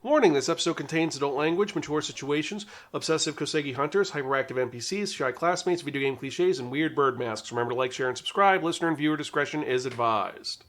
Warning, this episode contains adult language, mature situations, obsessive kusoge hunters, hyperactive NPCs, shy classmates, video game cliches, and weird bird masks. Remember to like, share, and subscribe. Listener and viewer discretion is advised.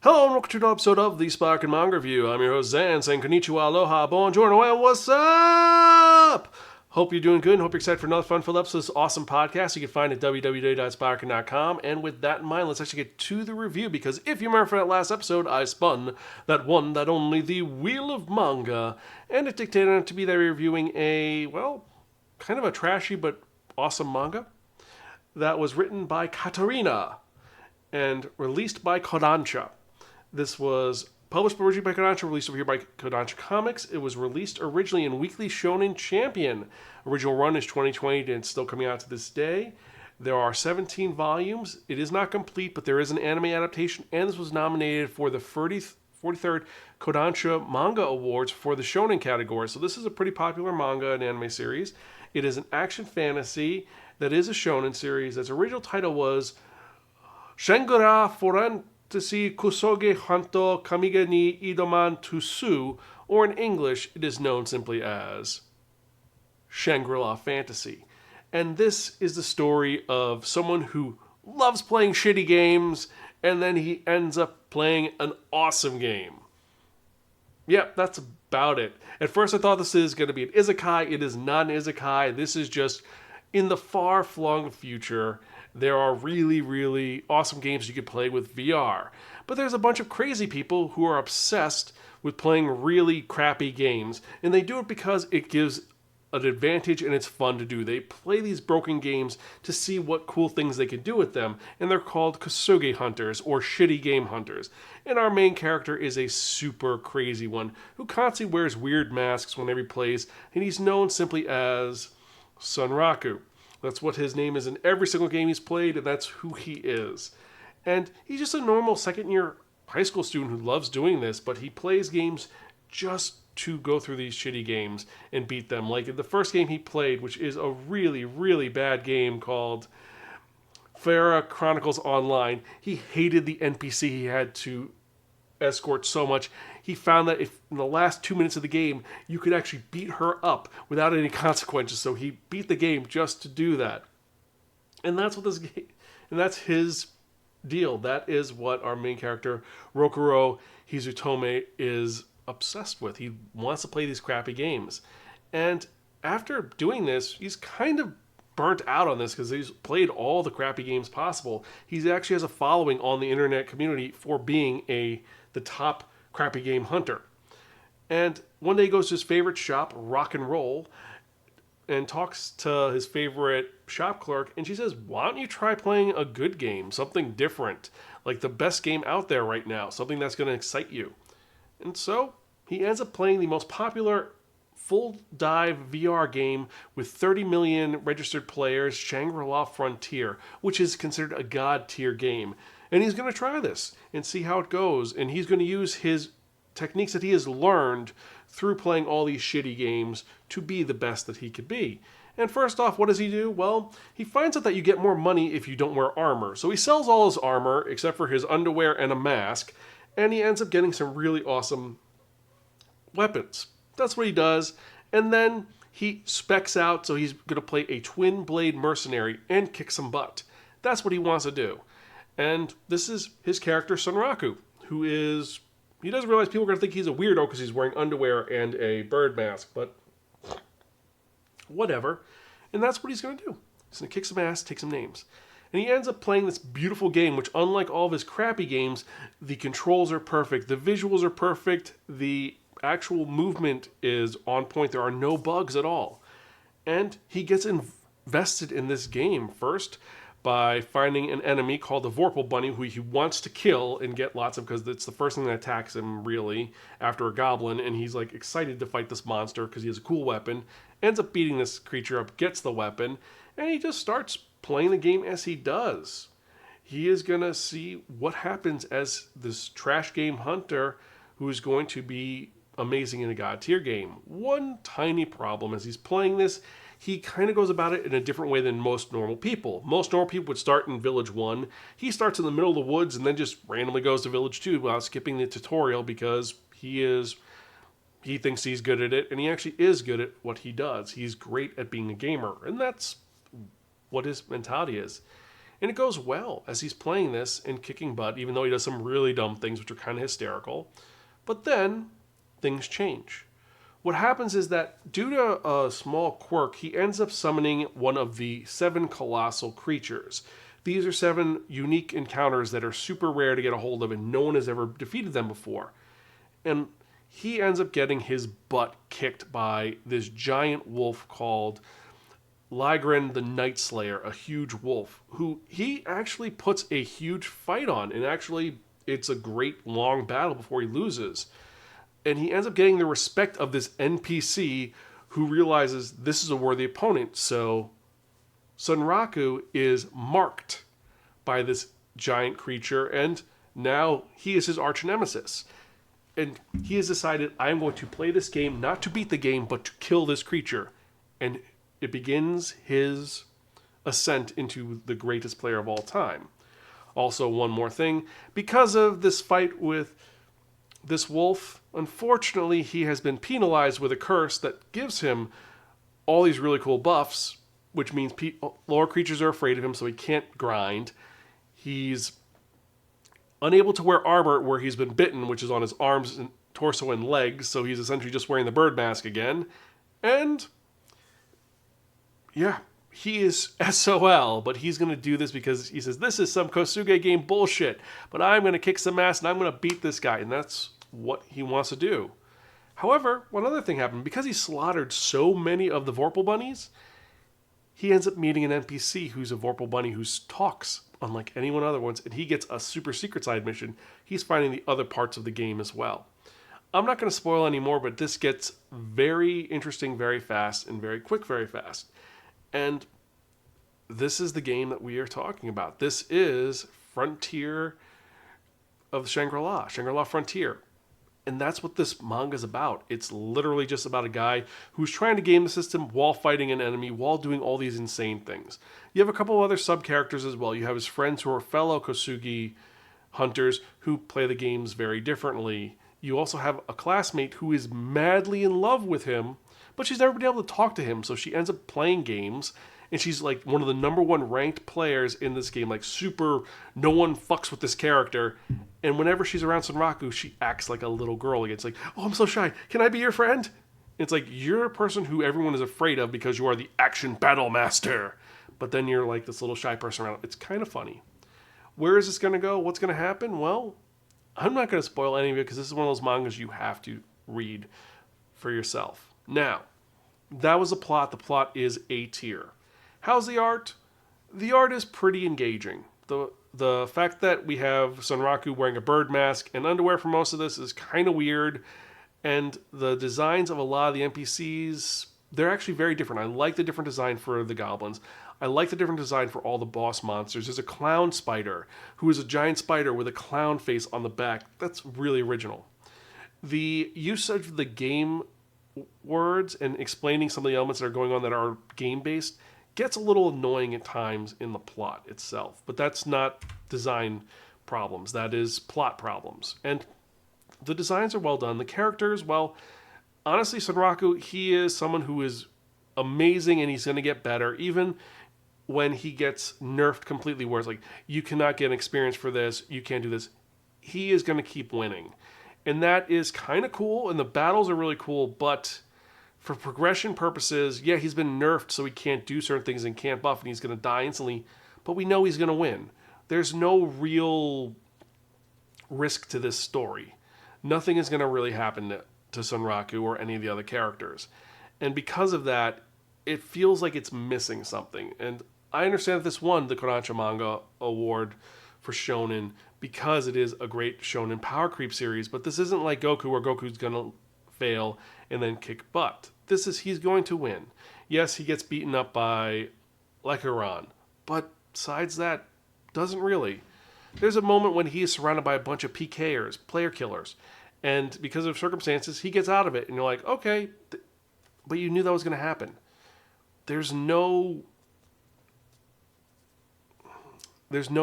Hello and welcome to another episode of the Spiraken Manga Review. I'm your host Zan, saying konnichiwa, aloha, buongiorno, and what's up? Hope you're doing good and hope you're excited for another fun-filled episode of this awesome podcast you can find at www.spiraken.com. And with that in mind, let's actually get to the review, because if you remember from that last episode, I spun that one, that only, the Wheel of Manga, and it dictated to be that reviewing a, well, kind of a trashy but awesome manga that was written by Katarina and released by Kodansha. This was published originally by Kodansha, released over here by Kodansha Comics. It was released originally in Weekly Shonen Champion. Original run is 2020 and it's still coming out to this day. There are 17 volumes. It is not complete, but there is an anime adaptation, and this was nominated for the 43rd Kodansha Manga Awards for the shonen category. So this is a pretty popular manga and anime series. It is an action fantasy that is a shonen series. Its original title was Shangri-La Frontier kusoge hanto kamiga ni idoman tusu, or in English, it is known simply as Shangri-La Fantasy. And this is the story of someone who loves playing shitty games, and then he ends up playing an awesome game. Yep, that's about it. At first I thought this is going to be an isekai. It is not an isekai. This is just in the far-flung future. There are really, really awesome games you could play with VR. But there's a bunch of crazy people who are obsessed with playing really crappy games. And they do it because it gives an advantage and it's fun to do. They play these broken games to see what cool things they can do with them. And they're called kusoge hunters, or shitty game hunters. And our main character is a super crazy one who constantly wears weird masks whenever he plays. And he's known simply as Sunraku. That's what his name is in every single game he's played, and that's who he is. And he's just a normal second-year high school student who loves doing this, but he plays games just to go through these shitty games and beat them. Like in the first game he played, which is a really, really bad game called Farah Chronicles Online, he hated the NPC he had to escort so much. He found that if in the last 2 minutes of the game you could actually beat her up without any consequences, so he beat the game just to do that. And that's what this game, and that's his deal. That is what our main character Rokuro Hizutome is obsessed with. He wants to play these crappy games, and after doing this, he's kind of burnt out on this because he's played all the crappy games possible. He actually has a following on the internet community for being the top crappy game hunter. And one day he goes to his favorite shop, Rock and Roll, and talks to his favorite shop clerk, and she says, why don't you try playing a good game, something different, like the best game out there right now, something that's going to excite you. And so he ends up playing the most popular full dive VR game with 30 million registered players, Shangri-La Frontier, which is considered a god tier game. And he's going to try this and see how it goes. And he's going to use his techniques that he has learned through playing all these shitty games to be the best that he could be. And first off, what does he do? Well, he finds out that you get more money if you don't wear armor. So he sells all his armor except for his underwear and a mask. And he ends up getting some really awesome weapons. That's what he does. And then he specs out, so he's going to play a twin blade mercenary and kick some butt. That's what he wants to do. And this is his character, Sunraku, who is... He doesn't realize people are going to think he's a weirdo because he's wearing underwear and a bird mask, but whatever. And that's what he's going to do. He's going to kick some ass, take some names. And he ends up playing this beautiful game, which unlike all of his crappy games, the controls are perfect, the visuals are perfect, the actual movement is on point, there are no bugs at all. And he gets invested in this game first by finding an enemy called the Vorpal Bunny, who he wants to kill and get lots of, because it's the first thing that attacks him, really, after a goblin, and he's like excited to fight this monster because he has a cool weapon, ends up beating this creature up, gets the weapon, and he just starts playing the game as he does. He is going to see what happens as this trash game hunter who is going to be amazing in a god tier game. One tiny problem as he's playing this, he kind of goes about it in a different way than most normal people. Most normal people would start in Village 1. He starts in the middle of the woods and then just randomly goes to Village 2 while skipping the tutorial because he thinks he's good at it, and he actually is good at what he does. He's great at being a gamer, and that's what his mentality is. And it goes well as he's playing this and kicking butt, even though he does some really dumb things, which are kind of hysterical. But then, things change. What happens is that, due to a small quirk, he ends up summoning one of the 7 colossal creatures. These are 7 unique encounters that are super rare to get a hold of, and no one has ever defeated them before. And he ends up getting his butt kicked by this giant wolf called Ligren the Night Slayer, a huge wolf, who he actually puts a huge fight on, and actually it's a great long battle before he loses. And he ends up getting the respect of this NPC who realizes this is a worthy opponent. So Sunraku is marked by this giant creature, and now he is his arch nemesis. And he has decided, I am going to play this game not to beat the game, but to kill this creature. And it begins his ascent into the greatest player of all time. Also, one more thing. Because of this fight with this wolf, unfortunately, he has been penalized with a curse that gives him all these really cool buffs, which means lower creatures are afraid of him, so he can't grind. He's unable to wear armor where he's been bitten, which is on his arms and torso and legs, so he's essentially just wearing the bird mask again. And yeah, he is SOL, but he's going to do this because he says, this is some kosuge game bullshit, but I'm going to kick some ass and I'm going to beat this guy, and that's what he wants to do. However, one other thing happened. Because he slaughtered so many of the Vorpal bunnies, he ends up meeting an NPC who's a Vorpal bunny who talks unlike anyone other ones, and he gets a super secret side mission. He's finding the other parts of the game as well. I'm not going to spoil any more, but this gets very interesting very fast and very quick very fast. And this is the game that we are talking about. This is Frontier of Shangri-La, Shangri-La Frontier. And that's what this manga is about. It's literally just about a guy who's trying to game the system while fighting an enemy, while doing all these insane things. You have a couple of other sub-characters as well. You have his friends who are fellow kosuge hunters who play the games very differently. You also have a classmate who is madly in love with him, but she's never been able to talk to him, so she ends up playing games, and she's like one of the number 1 ranked players in this game, like super, no one fucks with this character, and whenever she's around Sunraku, she acts like a little girl. It's like, oh, I'm so shy, can I be your friend? It's like, you're a person who everyone is afraid of because you are the action battle master, but then you're like this little shy person around. It's kind of funny. Where is this going to go? What's going to happen? Well, I'm not going to spoil any of it because this is one of those mangas you have to read for yourself. Now, that was the plot. The plot is A tier. How's the art? The art is pretty engaging. The fact that we have Sunraku wearing a bird mask and underwear for most of this is kind of weird. And the designs of a lot of the NPCs, they're actually very different. I like the different design for the goblins. I like the different design for all the boss monsters. There's a clown spider who is a giant spider with a clown face on the back. That's really original. The usage of the game words and explaining some of the elements that are going on that are game-based gets a little annoying at times in the plot itself. But that's not design problems. That is plot problems. And the designs are well done. The characters, well, honestly, Sunraku, he is someone who is amazing and he's going to get better, even when he gets nerfed completely, where it's like, you cannot get an experience for this, you can't do this. He is going to keep winning. And that is kind of cool, and the battles are really cool, but for progression purposes, yeah, he's been nerfed so he can't do certain things and can't buff, and he's going to die instantly, but we know he's going to win. There's no real risk to this story. Nothing is going to really happen to Sunraku or any of the other characters. And because of that, it feels like it's missing something. And I understand that this won the Kodansha Manga Award for Shonen because it is a great shonen power creep series, but this isn't like Goku where Goku's going to fail and then kick butt. He's going to win. Yes, he gets beaten up by Lekaran, but besides that, doesn't really. There's a moment when he is surrounded by a bunch of PKers, player killers, and because of circumstances, he gets out of it, and you're like, okay, but you knew that was going to happen. there's no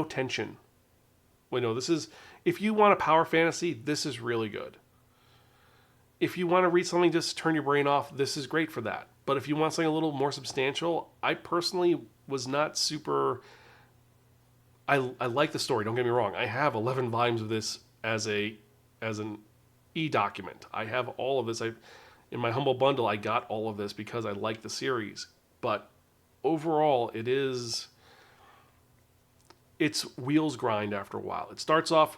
tension. Wait, no, this is, if you want a power fantasy, this is really good. If you want to read something just to turn your brain off, this is great for that. But if you want something a little more substantial, I personally was not super... I like the story, don't get me wrong. I have 11 volumes of this as an e-document. I have all of this. In my humble bundle, I got all of this because I like the series. But overall, it's wheels grind after a while. It starts off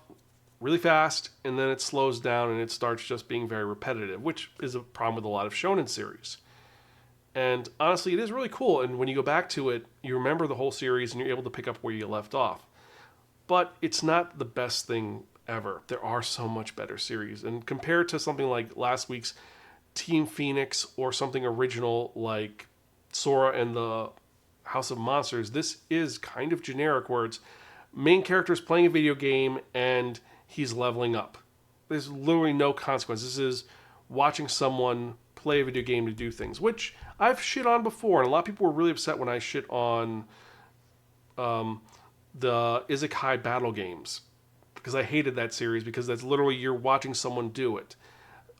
really fast, and then it slows down, and it starts just being very repetitive, which is a problem with a lot of shonen series. And honestly, it is really cool, and when you go back to it, you remember the whole series, and you're able to pick up where you left off. But it's not the best thing ever. There are so much better series, and compared to something like last week's Team Phoenix or something original like Sora and the House of Monsters, this is kind of generic, where it's main character is playing a video game and he's leveling up. There's literally no consequence. This is watching someone play a video game to do things, which I've shit on before, and a lot of people were really upset when I shit on the Isekai battle games, because I hated that series, because that's literally you're watching someone do it.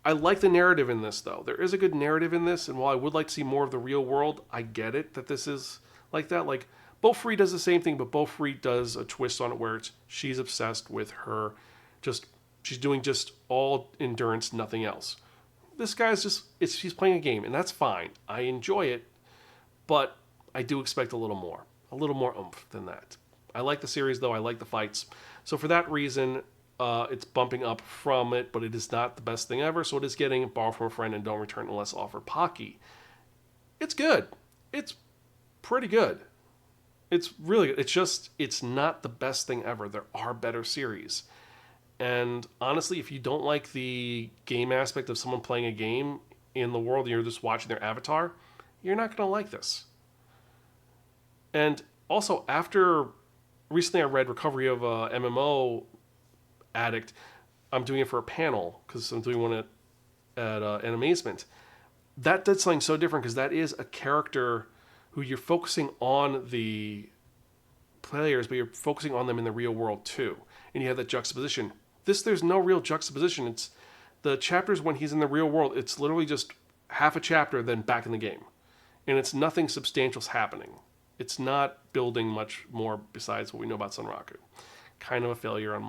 I like the narrative in this, though. There is a good narrative in this, and while I would like to see more of the real world, I get it that this is like that. Like, Bofree does the same thing, but Bofree does a twist on it where she's obsessed with her, she's doing just all endurance, nothing else. This guy's she's playing a game, and that's fine. I enjoy it, but I do expect a little more oomph than that. I like the series, though. I like the fights. So for that reason, it's bumping up from it, but it is not the best thing ever, so it is getting Borrow from a Friend and Don't Return Unless Offered Pocky. It's good. It's pretty good. It's really good. It's not the best thing ever. There are better series. And honestly, if you don't like the game aspect of someone playing a game in the world and you're just watching their avatar, you're not going to like this. And also, recently I read Recovery of a MMO Addict. I'm doing it for a panel because I'm doing one at an amazement. That did something so different, because that is a character who you're focusing on the players, but you're focusing on them in the real world too. And you have that juxtaposition. There's no real juxtaposition. It's the chapters when he's in the real world, it's literally just half a chapter, then back in the game. And it's nothing substantial's happening. It's not building much more besides what we know about Sunraku. Kind of a failure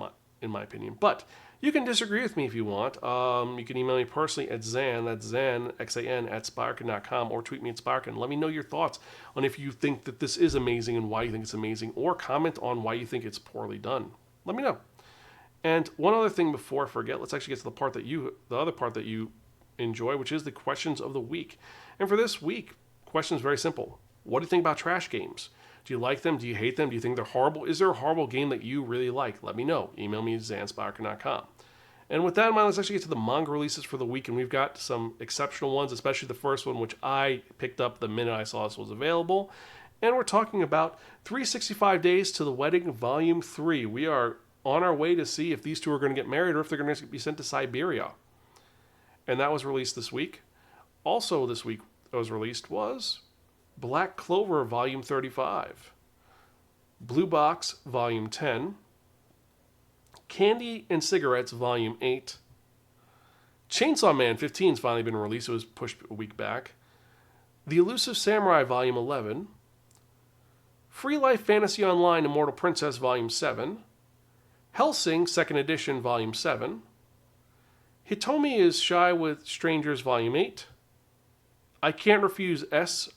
in my opinion. But you can disagree with me if you want. You can email me personally at Zan, that's Zan, X-A-N, @Spiraken.com, or tweet me at Spiraken. Let me know your thoughts on if you think that this is amazing and why you think it's amazing, or comment on why you think it's poorly done. Let me know. And one other thing before I forget, let's actually get to the other part that you enjoy, which is the questions of the week. And for this week, question is very simple. What do you think about trash games? Do you like them? Do you hate them? Do you think they're horrible? Is there a horrible game that you really like? Let me know. Email me at zanspiraken.com. And with that in mind, let's actually get to the manga releases for the week. And we've got some exceptional ones, especially the first one, which I picked up the minute I saw this was available. And we're talking about 365 Days to the Wedding, Volume 3. We are on our way to see if these two are going to get married or if they're going to be sent to Siberia. And that was released this week. Also this week that was released was Black Clover Volume 35, Blue Box Volume 10, Candy and Cigarettes Volume 8, Chainsaw Man 15's finally been released. It was pushed a week back. The Elusive Samurai Volume 11, Free Life Fantasy Online Immortal Princess Volume 7, Hellsing 2nd Edition Volume 7, Hitomi is Shy with Strangers Volume 8, I Can't Refuse S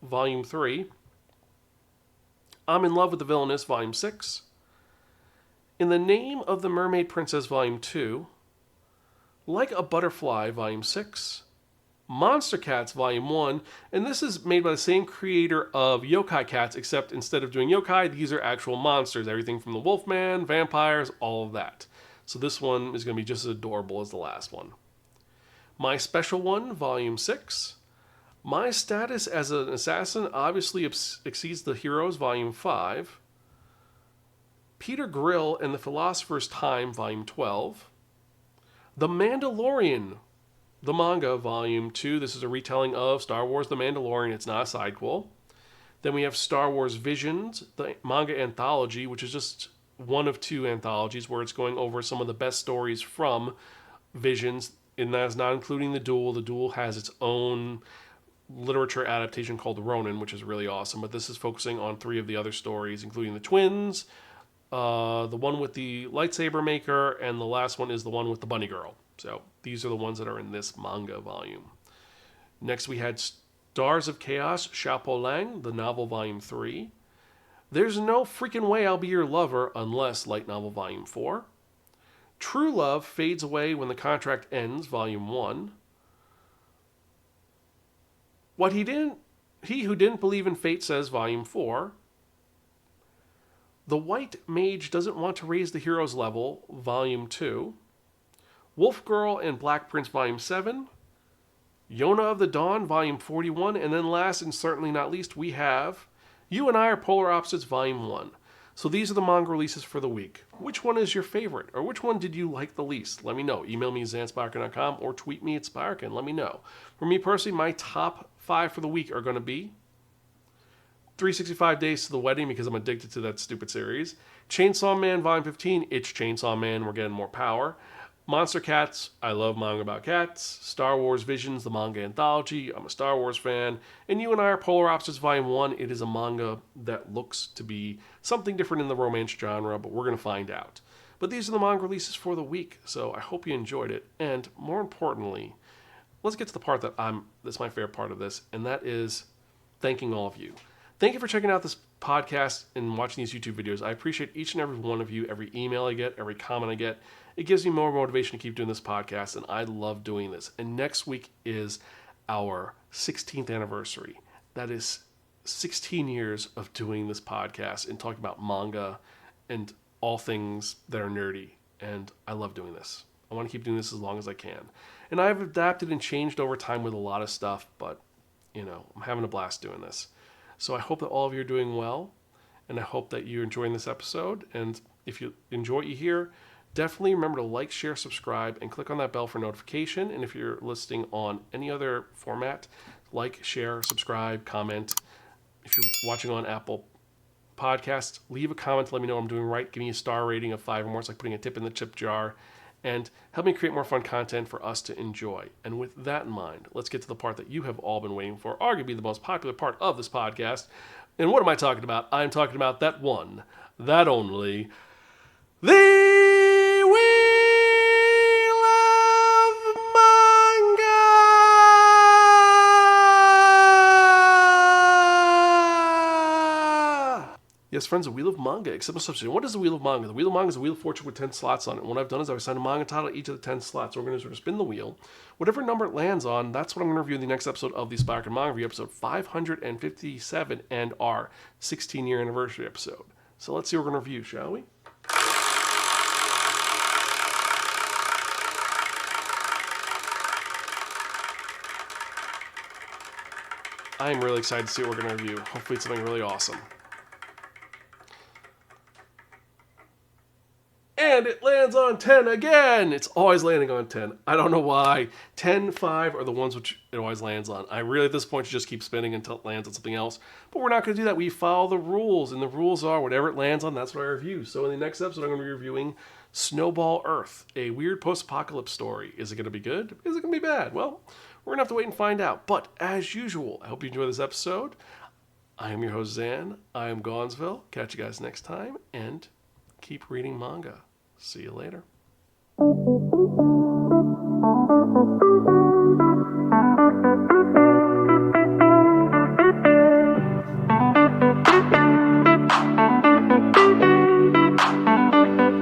Volume 3, I'm in Love with the Villainess Volume 6, In the Name of the Mermaid Princess Volume 2, Like a Butterfly Volume 6, Monster Cats Volume 1, and this is made by the same creator of Yokai Cats, except instead of doing yokai, these are actual monsters. Everything from the Wolfman, vampires, all of that. So this one is going to be just as adorable as the last one. My Special One, Volume 6. My Status as an Assassin obviously exceeds the Heroes, Volume 5. Peter Grill and the Philosopher's Time, Volume 12. The Mandalorian, the Manga, Volume 2. This is a retelling of Star Wars The Mandalorian. It's not a sidequel. Then we have Star Wars Visions, the manga anthology, which is just one of 2 anthologies where it's going over some of the best stories from Visions, and that is not including The Duel. The Duel has its own literature adaptation called Ronin, which is really awesome, but this is focusing on 3 of the other stories, including the twins, the one with the lightsaber maker, and the last one is the one with the bunny girl. So these are the ones that are in this manga volume. Next we had Stars of Chaos, Xiaopo Lang, the novel volume 3. There's No Freaking Way I'll Be Your Lover Unless, light novel volume 4. True Love Fades Away When the Contract Ends, volume 1. He Who Didn't Believe in Fate Says, volume 4. The White Mage Doesn't Want to Raise the Hero's Level, volume 2. Wolf Girl and Black Prince, volume 7. Yona of the Dawn, volume 41. And then last and certainly not least, we have You and I Are Polar Opposites, volume 1. So these are the manga releases for the week. Which one is your favorite? Or which one did you like the least? Let me know. Email me at zanspiraken.com or tweet me at Spiraken. Let me know. For me personally, my top 5 for the week are going to be 365 Days to the Wedding, because I'm addicted to that stupid series. Chainsaw Man, volume 15. It's Chainsaw Man. We're getting more power. Monster Cats, I love manga about cats. Star Wars Visions, the manga anthology. I'm a Star Wars fan. And You and I Are Polar Opposites, volume 1. It is a manga that looks to be something different in the romance genre, but we're going to find out. But these are the manga releases for the week, so I hope you enjoyed it. And more importantly, let's get to the part that's my favorite part of this, and that is thanking all of you. Thank you for checking out this podcast and watching these YouTube videos. I appreciate each and every one of you, every email I get, every comment I get. It gives me more motivation to keep doing this podcast, and I love doing this. And next week is our 16th anniversary. That is 16 years of doing this podcast and talking about manga and all things that are nerdy. And I love doing this. I want to keep doing this as long as I can. And I've adapted and changed over time with a lot of stuff, but, I'm having a blast doing this. So I hope that all of you are doing well, and I hope that you're enjoying this episode. And if you enjoy what you hear, definitely remember to like, share, subscribe, and click on that bell for notification. And if you're listening on any other format, like, share, subscribe, comment. If you're watching on Apple Podcasts, leave a comment to let me know what I'm doing right. Give me a star rating of 5 or more. It's like putting a tip in the tip jar. And help me create more fun content for us to enjoy. And with that in mind, let's get to the part that you have all been waiting for, arguably the most popular part of this podcast. And what am I talking about? I'm talking about that one, that only, the We Love Manga! Yes, friends, the Wheel of Manga, except a substitute. What is the Wheel of Manga? The Wheel of Manga is a Wheel of Fortune with 10 slots on it. And what I've done is I've assigned a manga title to each of the 10 slots. So we're going to sort of spin the wheel. Whatever number it lands on, that's what I'm going to review in the next episode of the Spiraken Manga Review, episode 557, and our 16-year anniversary episode. So let's see what we're going to review, shall we? I'm really excited to see what we're going to review. Hopefully it's something really awesome. And it lands on 10 again. It's always landing on 10. I don't know why. 10, 5 are the ones which it always lands on. I really, at this point, should just keep spinning until it lands on something else. But we're not going to do that. We follow the rules. And the rules are whatever it lands on, that's what I review. So in the next episode, I'm going to be reviewing Snowball Earth, a weird post-apocalypse story. Is it going to be good? Is it going to be bad? Well, we're going to have to wait and find out. But as usual, I hope you enjoy this episode. I am your host, Zan. I am Gonzville. Catch you guys next time. And keep reading manga. See you later.